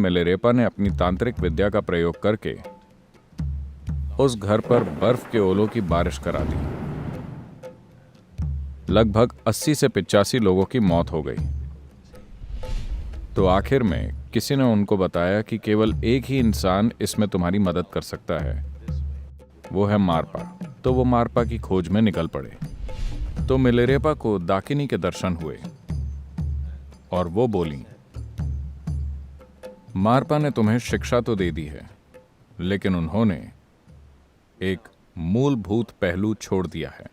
मिलेरेपा ने अपनी तांत्रिक विद्या का प्रयोग करके उस घर पर बर्फ के ओलों की बारिश करा दी। लगभग 80 से 85 लोगों की मौत हो गई। तो आखिर में किसी ने उनको बताया कि केवल एक ही इंसान इसमें तुम्हारी मदद कर सकता है, वो है मारपा। तो वो मारपा की खोज में निकल पड़े। तो मिलेरेपा को दाकिनी के दर्शन हुए और वो बोली, मारपा ने तुम्हें शिक्षा तो दे दी है, लेकिन उन्होंने एक मूलभूत पहलू छोड़ दिया है।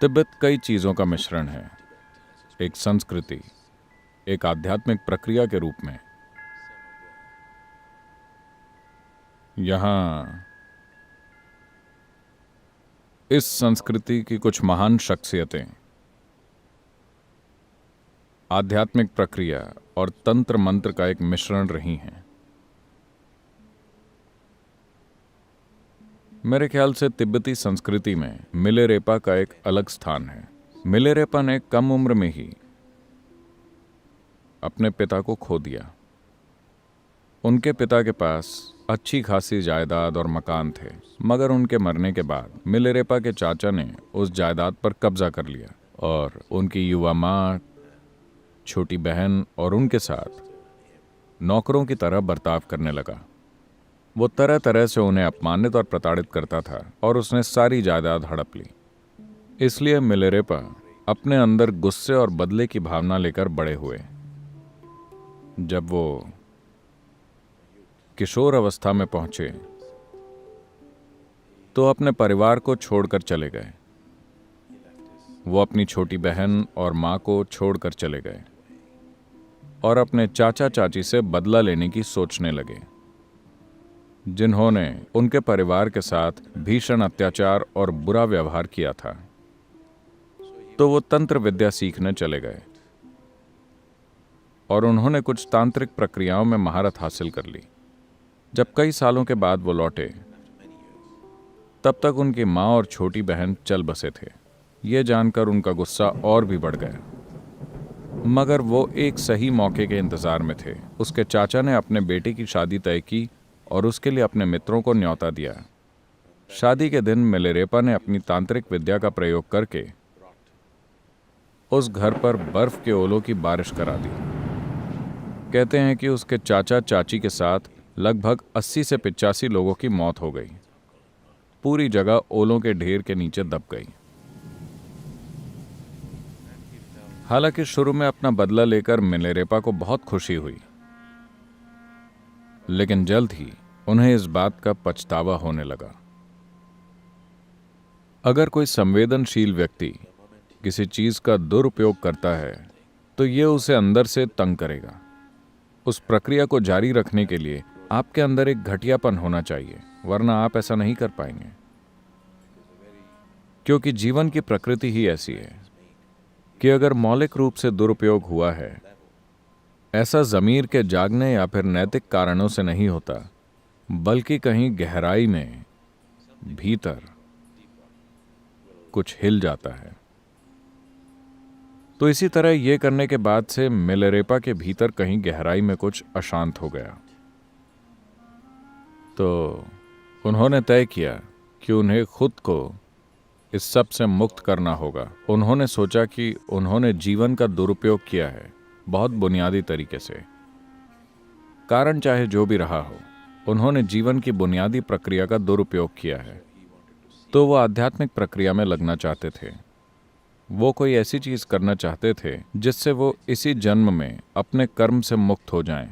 तिब्बत कई चीजों का मिश्रण है, एक संस्कृति, एक आध्यात्मिक प्रक्रिया के रूप में। यहां इस संस्कृति की कुछ महान शख्सियतें आध्यात्मिक प्रक्रिया और तंत्र मंत्र का एक मिश्रण रही हैं। मेरे ख्याल से तिब्बती संस्कृति में मिलेरेपा का एक अलग स्थान है। मिलेरेपा ने कम उम्र में ही अपने पिता को खो दिया। उनके पिता के पास अच्छी खासी जायदाद और मकान थे, मगर उनके मरने के बाद मिलेरेपा के चाचा ने उस जायदाद पर कब्जा कर लिया और उनकी युवा माँ, छोटी बहन और उनके साथ नौकरों की तरह बर्ताव करने लगा। वो तरह तरह से उन्हें अपमानित और प्रताड़ित करता था और उसने सारी जायदाद हड़प ली। इसलिए मिलेरेपा अपने अंदर गुस्से और बदले की भावना लेकर बड़े हुए। जब वो किशोर अवस्था में पहुंचे तो अपने परिवार को छोड़कर चले गए। वो अपनी छोटी बहन और मां को छोड़कर चले गए और अपने चाचा चाची से बदला लेने की सोचने लगे, जिन्होंने उनके परिवार के साथ भीषण अत्याचार और बुरा व्यवहार किया था। तो वो तंत्र विद्या सीखने चले गए और उन्होंने कुछ तांत्रिक प्रक्रियाओं में महारत हासिल कर ली। जब कई सालों के बाद वो लौटे, तब तक उनकी माँ और छोटी बहन चल बसे थे। ये जानकर उनका गुस्सा और भी बढ़ गया, मगर वो एक सही मौके के इंतजार में थे। उसके चाचा ने अपने बेटे की शादी तय की और उसके लिए अपने मित्रों को न्योता दिया। शादी के दिन मिलेरेपा ने अपनी तांत्रिक विद्या का प्रयोग करके उस घर पर बर्फ के ओलों की बारिश करा दी। कहते हैं कि उसके चाचा चाची के साथ लगभग 80 से 85 लोगों की मौत हो गई। पूरी जगह ओलों के ढेर के नीचे दब गई। हालांकि शुरू में अपना बदला लेकर मिलेरेपा को बहुत खुशी हुई, लेकिन जल्द ही उन्हें इस बात का पछतावा होने लगा। अगर कोई संवेदनशील व्यक्ति किसी चीज का दुरुपयोग करता है तो ये उसे अंदर से तंग करेगा। उस प्रक्रिया को जारी रखने के लिए आपके अंदर एक घटियापन होना चाहिए, वरना आप ऐसा नहीं कर पाएंगे, क्योंकि जीवन की प्रकृति ही ऐसी है कि अगर मौलिक रूप से दुरुपयोग हुआ है, ऐसा ज़मीर के जागने या फिर नैतिक कारणों से नहीं होता, बल्कि कहीं गहराई में भीतर कुछ हिल जाता है। तो इसी तरह ये करने के बाद से मिलेरेपा के भीतर कहीं गहराई में कुछ अशांत हो गया। तो उन्होंने तय किया कि उन्हें खुद को इस सब से मुक्त करना होगा। उन्होंने सोचा कि उन्होंने जीवन का दुरुपयोग किया है, बहुत बुनियादी तरीके से। कारण चाहे जो भी रहा हो, उन्होंने जीवन की बुनियादी प्रक्रिया का दुरुपयोग किया है। तो वो आध्यात्मिक प्रक्रिया में लगना चाहते थे। वो कोई ऐसी चीज करना चाहते थे जिससे वो इसी जन्म में अपने कर्म से मुक्त हो जाएं।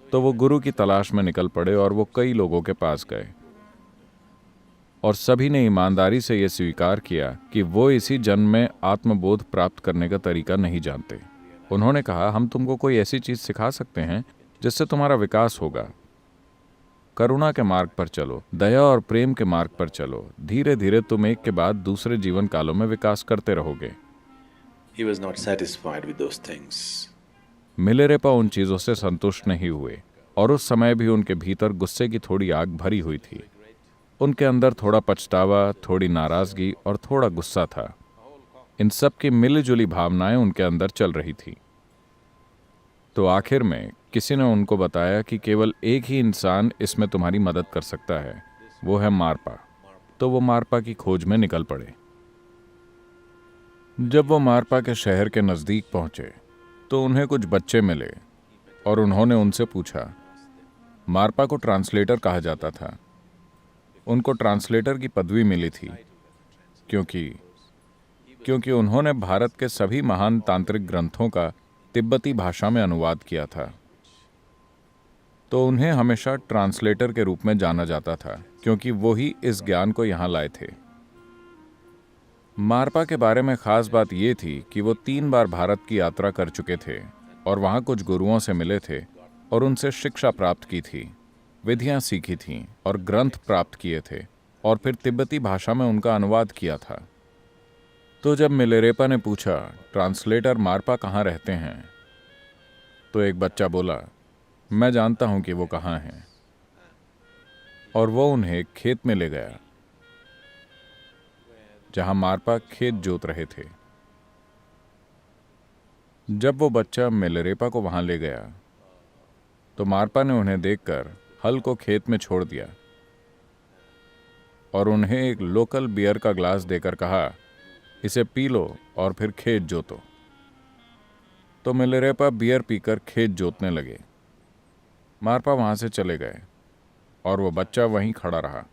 तो वो गुरु की तलाश में निकल पड़े और वो कई लोगों के पास गए और सभी ने ईमानदारी से ये स्वीकार किया कि वो इसी जन्म में आत्मबोध प्राप्त करने का तरीका नहीं जानते। उन्होंने कहा, हम तुमको कोई ऐसी चीज सिखा सकते हैं जिससे तुम्हारा विकास होगा। करुणा के मार्ग पर चलो, दया और प्रेम के मार्ग पर चलो। धीरे धीरे तुम एक के बाद दूसरे जीवन कालों में विकास करते रहोगे। He was not satisfied with those things. मिलेरेपा उन चीजों से संतुष्ट नहीं हुए और उस समय भी उनके भीतर गुस्से की थोड़ी आग भरी हुई थी। उनके अंदर थोड़ा पछतावा, थोड़ी नाराजगी और थोड़ा गुस्सा था। इन सब की मिलीजुली भावनाएं उनके अंदर चल रही थी। तो आखिर में किसी ने उनको बताया कि केवल एक ही इंसान इसमें तुम्हारी मदद कर सकता है, वो है मारपा। तो वो मारपा की खोज में निकल पड़े। जब वो मारपा के शहर के नज़दीक पहुंचे तो उन्हें कुछ बच्चे मिले और उन्होंने उनसे पूछा। मारपा को ट्रांसलेटर कहा जाता था। उनको ट्रांसलेटर की पदवी मिली थी क्योंकि उन्होंने भारत के सभी महान तांत्रिक ग्रंथों का तिब्बती भाषा में अनुवाद किया था। तो उन्हें हमेशा ट्रांसलेटर के रूप में जाना जाता था, क्योंकि वो ही इस ज्ञान को यहाँ लाए थे। मारपा के बारे में खास बात ये थी कि वो 3 बार भारत की यात्रा कर चुके थे और वहाँ कुछ गुरुओं से मिले थे और उनसे शिक्षा प्राप्त की थी, विधियाँ सीखी थीं और ग्रंथ प्राप्त किए थे और फिर तिब्बती भाषा में उनका अनुवाद किया था। तो जब मिलेरेपा ने पूछा, ट्रांसलेटर मारपा कहाँ रहते हैं, तो एक बच्चा बोला, मैं जानता हूं कि वो कहाँ हैं। और वो उन्हें खेत में ले गया जहां मारपा खेत जोत रहे थे। जब वो बच्चा मिलेरेपा को वहां ले गया तो मारपा ने उन्हें देखकर हल को खेत में छोड़ दिया और उन्हें एक लोकल बियर का ग्लास देकर कहा, इसे पी लो और फिर खेत जोतो। तो मिलेरेपा बियर पीकर खेत जोतने लगे। मारपा वहां से चले गए और वो बच्चा वहीं खड़ा रहा।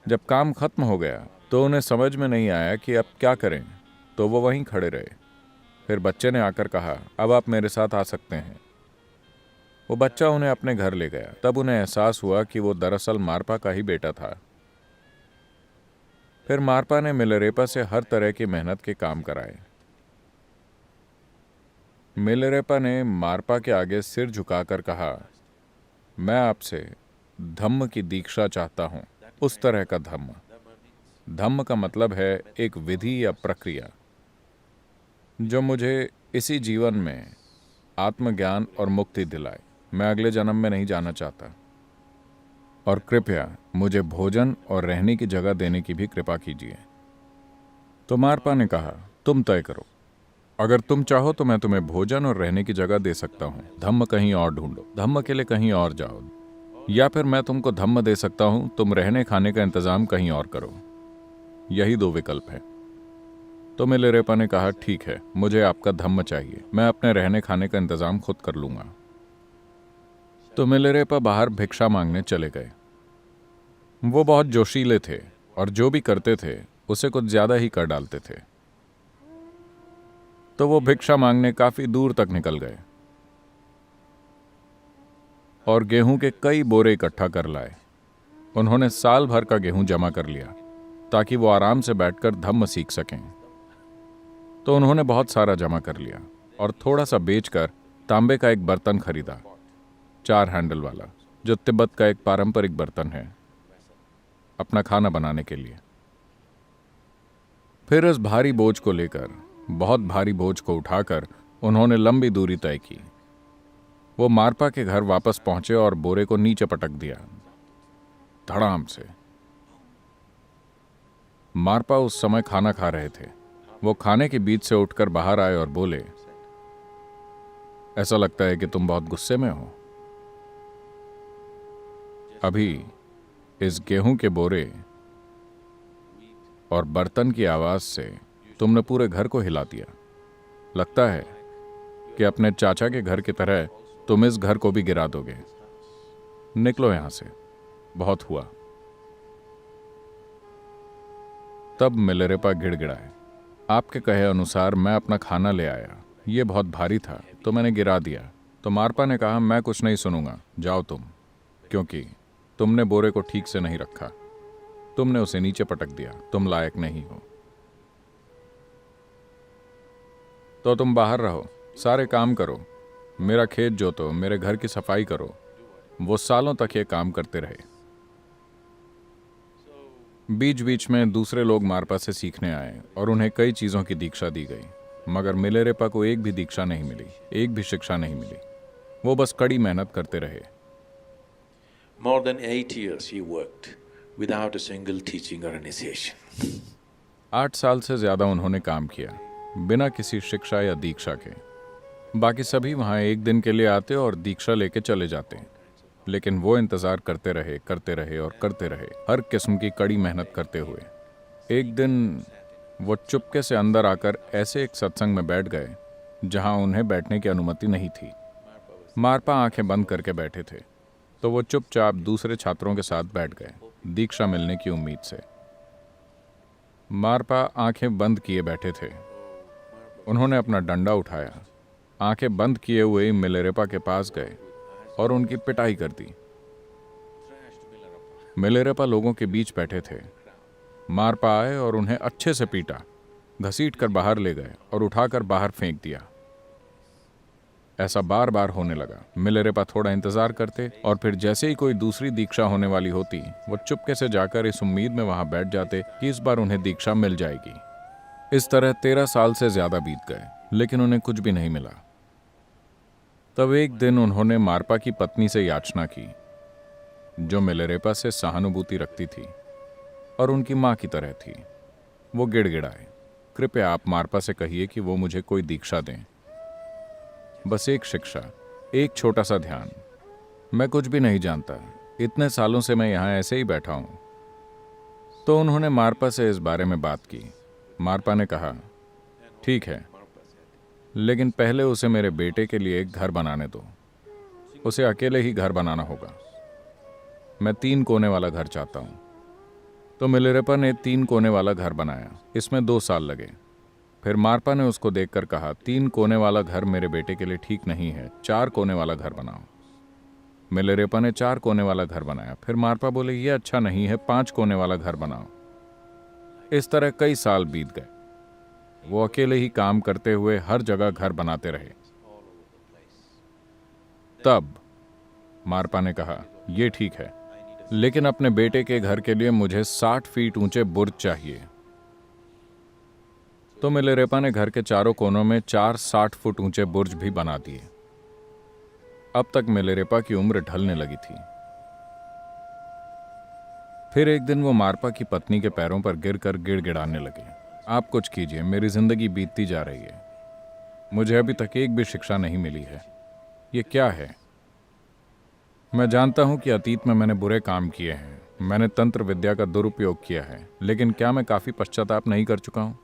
जब काम खत्म हो गया तो उन्हें समझ में नहीं आया कि अब क्या करें, तो वो वहीं खड़े रहे। फिर बच्चे ने आकर कहा, अब आप मेरे साथ आ सकते हैं। वो बच्चा उन्हें अपने घर ले गया। तब उन्हें एहसास हुआ कि वो दरअसल मारपा का ही बेटा था। फिर मारपा ने मिलेरेपा से हर तरह की मेहनत के काम कराए। मिलेरेपा ने मारपा के आगे सिर झुकाकर कहा, मैं आपसे धम्म की दीक्षा चाहता हूं, उस तरह का धम्म। धम्म का मतलब है एक विधि या प्रक्रिया जो मुझे इसी जीवन में आत्मज्ञान और मुक्ति दिलाए। मैं अगले जन्म में नहीं जाना चाहता, और कृपया मुझे भोजन और रहने की जगह देने की भी कृपा कीजिए। तो मारपा ने कहा, तुम तय करो, अगर तुम चाहो तो मैं तुम्हें भोजन और रहने की जगह दे सकता हूँ। धम्म कहीं और ढूंढो, धम्म के लिए कहीं और जाओ, या फिर मैं तुमको धम्म दे सकता हूँ, तुम रहने खाने का इंतजाम कहीं और करो। यही 2 विकल्प है। तो मिलेरेपा ने कहा, ठीक है, मुझे आपका धम्म चाहिए, मैं अपने रहने खाने का इंतजाम खुद कर लूंगा। तो मिलेरेपा बाहर भिक्षा मांगने चले गए। वो बहुत जोशीले थे और जो भी करते थे उसे कुछ ज्यादा ही कर डालते थे। तो वो भिक्षा मांगने काफी दूर तक निकल गए और गेहूं के कई बोरे इकट्ठा कर लाए। उन्होंने साल भर का गेहूं जमा कर लिया ताकि वो आराम से बैठकर धम्म सीख सकें। तो उन्होंने बहुत सारा जमा कर लिया और थोड़ा सा बेचकर तांबे का एक बर्तन खरीदा, 4 हैंडल वाला, जो तिब्बत का एक पारंपरिक बर्तन है अपना खाना बनाने के लिए। फिर इस भारी बोझ को लेकर, बहुत भारी बोझ को उठाकर उन्होंने लंबी दूरी तय की। वो मारपा के घर वापस पहुंचे और बोरे को नीचे पटक दिया, धड़ाम से। मारपा उस समय खाना खा रहे थे। वो खाने के बीच से उठकर बाहर आए और बोले, ऐसा लगता है कि तुम बहुत गुस्से में हो। अभी इस गेहूं के बोरे और बर्तन की आवाज से तुमने पूरे घर को हिला दिया। लगता है कि अपने चाचा के घर की तरह तुम इस घर को भी गिरा दोगे। निकलो यहां से, बहुत हुआ। तब मिलेरेपा गिड़गिड़ाए, आपके कहे अनुसार मैं अपना खाना ले आया, ये बहुत भारी था तो मैंने गिरा दिया। तो मारपा ने कहा, मैं कुछ नहीं सुनूंगा, जाओ तुम, क्योंकि तुमने बोरे को ठीक से नहीं रखा, तुमने उसे नीचे पटक दिया, तुम लायक नहीं हो। तो तुम बाहर रहो, सारे काम करो, मेरा खेत जोतो, मेरे घर की सफाई करो। वो सालों तक ये काम करते रहे। बीच बीच में दूसरे लोग मारपा से सीखने आए और उन्हें कई चीजों की दीक्षा दी गई, मगर मिलेरेपा को एक भी दीक्षा नहीं मिली, एक भी शिक्षा नहीं मिली। वो बस कड़ी मेहनत करते रहे। More than 8 years he worked without a single teaching or initiation. 8 साल से ज्यादा उन्होंने काम किया बिना किसी शिक्षा या दीक्षा के। बाकी सभी वहां एक दिन के लिए आते और दीक्षा लेके चले जाते, लेकिन वो इंतजार करते रहे और करते रहे, हर किस्म की कड़ी मेहनत करते हुए। एक दिन वो चुपके से अंदर आकर ऐसे एक सत्संग में बैठ गए जहां उन्हें बैठने की अनुमति नहीं थी। मारपा आंखें बंद करके बैठे थे, तो वो चुपचाप दूसरे छात्रों के साथ बैठ गए, दीक्षा मिलने की उम्मीद से। मारपा आंखें बंद किए बैठे थे। उन्होंने अपना डंडा उठाया, आंखें बंद किए हुए ही मिलेरेपा के पास गए और उनकी पिटाई कर दी। मिलेरेपा लोगों के बीच बैठे थे। मारपा आए और उन्हें अच्छे से पीटा, घसीट कर बाहर ले गए और उठाकर बाहर फेंक दिया। ऐसा बार बार होने लगा। मिलेरेपा थोड़ा इंतजार करते और फिर जैसे ही कोई दूसरी दीक्षा होने वाली होती, वो चुपके से जाकर इस उम्मीद में वहां बैठ जाते कि इस बार उन्हें दीक्षा मिल जाएगी। इस तरह 13 साल से ज्यादा बीत गए, लेकिन उन्हें कुछ भी नहीं मिला। तब एक दिन उन्होंने मारपा की पत्नी से याचना की, जो मिलेरेपा से सहानुभूति रखती थी और उनकी मां की तरह थी। वो गिड़गिड़ाए, कृपया आप मारपा से कहिए कि वो मुझे कोई दीक्षा दें, बस एक शिक्षा, एक छोटा सा ध्यान। मैं कुछ भी नहीं जानता, इतने सालों से मैं यहां ऐसे ही बैठा हूं। तो उन्होंने मारपा से इस बारे में बात की। मारपा ने कहा, ठीक है, लेकिन पहले उसे मेरे बेटे के लिए एक घर बनाने दो। उसे अकेले ही घर बनाना होगा। मैं 3 कोने वाला घर चाहता हूं। तो मिलेरेपा ने 3 कोने वाला घर बनाया। इसमें 2 साल लगे। फिर मारपा ने उसको देखकर कहा, 3 कोने वाला घर मेरे बेटे के लिए ठीक नहीं है, 4 कोने वाला घर बनाओ। मिलेरेपा ने 4 कोने वाला घर बनाया। फिर मारपा बोले, ये अच्छा नहीं है, 5 कोने वाला घर बनाओ। इस तरह कई साल बीत गए। वो अकेले ही काम करते हुए हर जगह घर बनाते रहे। तब मारपा ने कहा, यह ठीक है, लेकिन अपने बेटे के घर के लिए मुझे 60 फीट ऊंचे बुर्ज चाहिए। तो मिलेरेपा ने घर के चारों कोनों में 4 60 फुट ऊंचे बुर्ज भी बना दिए। अब तक मिलेरेपा की उम्र ढलने लगी थी। फिर एक दिन वो मारपा की पत्नी के पैरों पर गिरकर गिड़गिड़ाने लगे, आप कुछ कीजिए, मेरी जिंदगी बीतती जा रही है, मुझे अभी तक एक भी शिक्षा नहीं मिली है। ये क्या है? मैं जानता हूं कि अतीत में मैंने बुरे काम किए हैं, मैंने तंत्र विद्या का दुरुपयोग किया है, लेकिन क्या मैं काफी पश्चाताप नहीं कर चुका हूं?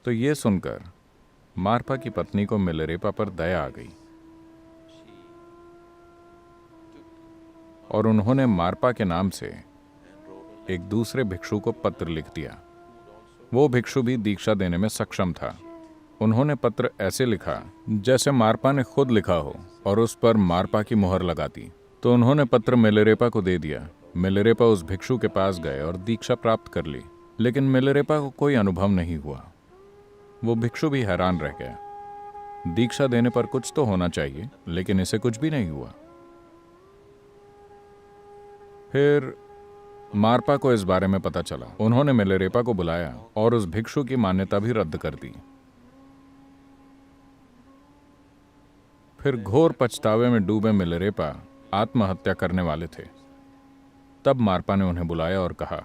तो ये सुनकर मारपा की पत्नी को मिलेरेपा पर दया आ गई और उन्होंने मारपा के नाम से एक दूसरे भिक्षु को पत्र लिख दिया। वो भिक्षु भी दीक्षा देने में सक्षम था। उन्होंने पत्र ऐसे लिखा जैसे मारपा ने खुद लिखा हो और उस पर मारपा की मुहर लगा दी। तो उन्होंने पत्र मिलेरेपा को दे दिया। मिलेरेपा उस भिक्षु के पास गए और दीक्षा प्राप्त कर ली, लेकिन मिलेरेपा को कोई अनुभव नहीं हुआ। वो भिक्षु भी हैरान रह गया। दीक्षा देने पर कुछ तो होना चाहिए, लेकिन इसे कुछ भी नहीं हुआ। फिर मारपा को इस बारे में पता चला। उन्होंने मिलेरेपा को बुलाया और उस भिक्षु की मान्यता भी रद्द कर दी। फिर घोर पछतावे में डूबे मिलेरेपा आत्महत्या करने वाले थे। तब मारपा ने उन्हें बुलाया और कहा,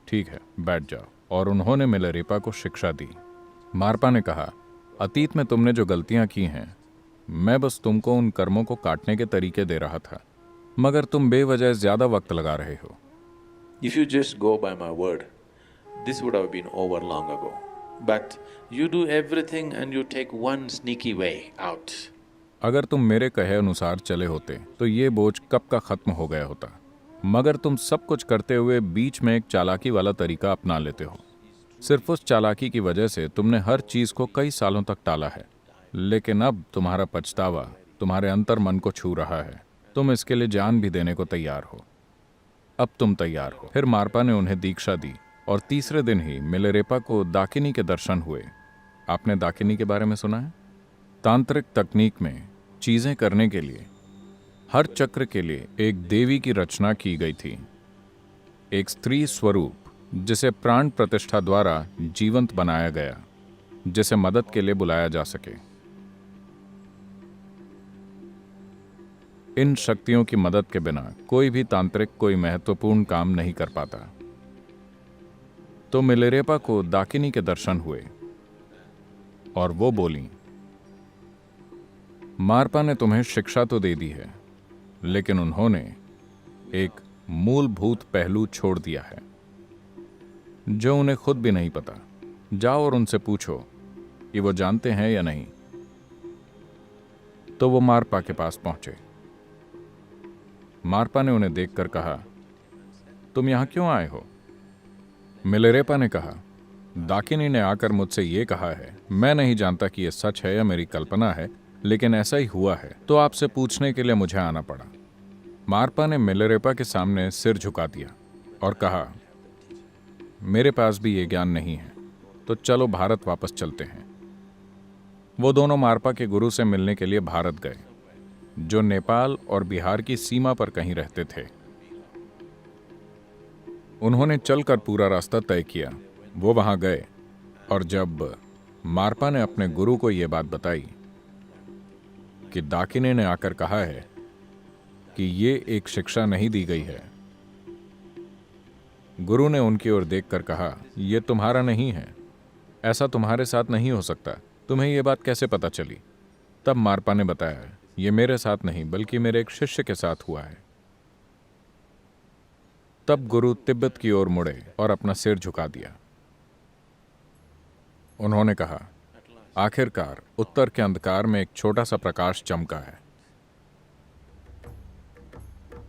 ठीक है, बैठ जाओ, और उन्होंने मिलेरेपा को शिक्षा दी। मारपा ने कहा, अतीत में तुमने जो गलतियां की हैं, मैं बस तुमको उन कर्मों को काटने के तरीके दे रहा था, मगर तुम बेवजह ज्यादा वक्त लगा रहे हो। If you just go by my word, this would have been over long ago. But you do everything and you take one sneaky way out. अगर तुम मेरे कहे अनुसार चले होते तो ये बोझ कब का खत्म हो गया होता, मगर तुम सब कुछ करते हुए बीच में एक चालाकी वाला तरीका अपना लेते हो। सिर्फ उस चालाकी की वजह से तुमने हर चीज को कई सालों तक टाला है, लेकिन अब तुम्हारा पछतावा तुम्हारे अंतर मन को छू रहा है। तुम इसके लिए जान भी देने को तैयार हो। अब तुम तैयार हो। फिर मारपा ने उन्हें दीक्षा दी और तीसरे दिन ही मिलेरेपा को दाकिनी के दर्शन हुए। आपने दाकिनी के बारे में सुना है? तांत्रिक तकनीक में चीजें करने के लिए हर चक्र के लिए एक देवी की रचना की गई थी, एक स्त्री स्वरूप जिसे प्राण प्रतिष्ठा द्वारा जीवंत बनाया गया, जिसे मदद के लिए बुलाया जा सके। इन शक्तियों की मदद के बिना कोई भी तांत्रिक कोई महत्वपूर्ण काम नहीं कर पाता। तो मिलेरेपा को दाकिनी के दर्शन हुए और वो बोली, मारपा ने तुम्हें शिक्षा तो दे दी है, लेकिन उन्होंने एक मूलभूत पहलू छोड़ दिया है जो उन्हें खुद भी नहीं पता। जाओ और उनसे पूछो कि वो जानते हैं या नहीं। तो वो मारपा के पास पहुंचे। मारपा ने उन्हें देखकर कहा, तुम यहां क्यों आए हो? मिलेरेपा ने कहा, दाकिनी ने आकर मुझसे ये कहा है। मैं नहीं जानता कि यह सच है या मेरी कल्पना है, लेकिन ऐसा ही हुआ है, तो आपसे पूछने के लिए मुझे आना पड़ा। मारपा ने मिलेरेपा के सामने सिर झुका दिया और कहा, मेरे पास भी ये ज्ञान नहीं है, तो चलो भारत वापस चलते हैं। वो दोनों मारपा के गुरु से मिलने के लिए भारत गए, जो नेपाल और बिहार की सीमा पर कहीं रहते थे। उन्होंने चलकर पूरा रास्ता तय किया। वो वहां गए और जब मारपा ने अपने गुरु को यह बात बताई कि दाकिनी ने आकर कहा है कि ये एक शिक्षा नहीं दी गई है, गुरु ने उनकी ओर देखकर कहा, यह तुम्हारा नहीं है, ऐसा तुम्हारे साथ नहीं हो सकता। तुम्हें यह बात कैसे पता चली? तब मारपा ने बताया, यह मेरे साथ नहीं बल्कि मेरे एक शिष्य के साथ हुआ है। तब गुरु तिब्बत की ओर मुड़े और अपना सिर झुका दिया। उन्होंने कहा, आखिरकार उत्तर के अंधकार में एक छोटा सा प्रकाश चमका है।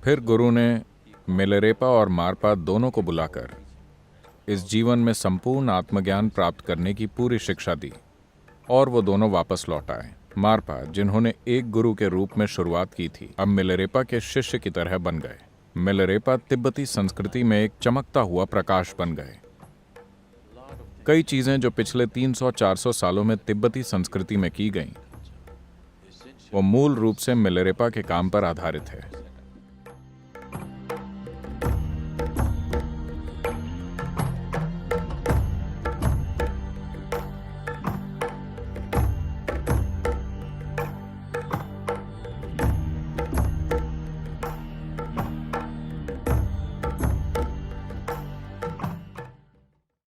फिर गुरु ने मिलेरेपा और मारपा दोनों को बुलाकर इस जीवन में संपूर्ण आत्मज्ञान प्राप्त करने की पूरी शिक्षा दी और वो दोनों वापस लौट आए। मारपा, जिन्होंने एक गुरु के रूप में शुरुआत की थी, अब मिलेरेपा के शिष्य की तरह बन गए। मिलेरेपा तिब्बती संस्कृति में एक चमकता हुआ प्रकाश बन गए। कई चीजें जो पिछले 300-400 सालों में तिब्बती संस्कृति में की गईं, वो मूल रूप से मिलेरेपा के काम पर आधारित है।